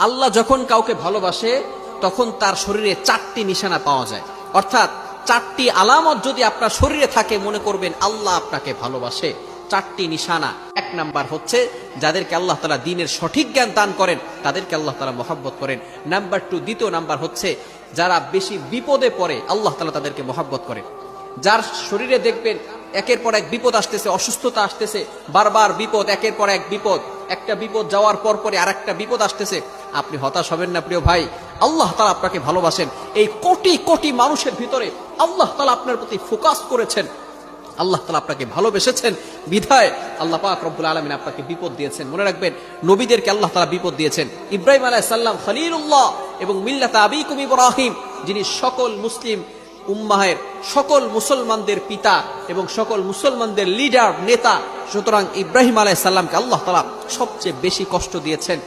আল্লাহ যখন কাউকে ভালোবাসে তখন তার শরীরে 4টি নিশানা পাওয়া যায়, অর্থাৎ 4টি আলামত যদি আপনার শরীরে থাকে মনে করবেন আল্লাহ আপনাকে ভালোবাসে। 4টি নিশানা। 1 নাম্বার হচ্ছে যাদেরকে আল্লাহ তাআলা দ্বীনের সঠিক জ্ঞান দান করেন তাদেরকে আল্লাহ তাআলা মহব্বত করেন। নাম্বার 2, দ্বিতীয় নাম্বার হচ্ছে যারা বেশি বিপদে পড়ে আল্লাহ তাআলা তাদেরকে মহব্বত করেন। যার শরীরে দেখবেন একের পর এক বিপদ আসতেছে, অসুস্থতা আসতেছে, বারবার বিপদ, একের পর এক বিপদ, একটা বিপদ যাওয়ার পর পরে আরেকটা বিপদ আসতেছে, আপনি হতাশ হবেন না প্রিয় ভাই। আল্লাহ তাআলা আপনাকে ভালোবাসেন। এই কোটি কোটি মানুষের ভিতরে আল্লাহ তাআলা আপনার প্রতি ফোকাস করেছেন, আল্লাহ তাআলা আপনাকে ভালোবেসেছেন বিধায় আল্লাহ পাক রব্বুল আলামিন আপনাকে বিপদ দিয়েছেন। মনে রাখবেন নবীদেরকে আল্লাহ তাআলা বিপদ দিয়েছেন। ইব্রাহিম আলাইহিস সালাম খলিলুল্লাহ এবং মিল্লাত আবিকুম ইব্রাহিম, যিনি সকল মুসলিম উম্মাহের, সকল মুসলমানদের পিতা এবং সকল মুসলমানদের লিডার, নেতা। সুতরাং ইব্রাহিম আলাইহিস সালামকে আল্লাহ তাআলা সবচেয়ে বেশি কষ্ট দিয়েছেন।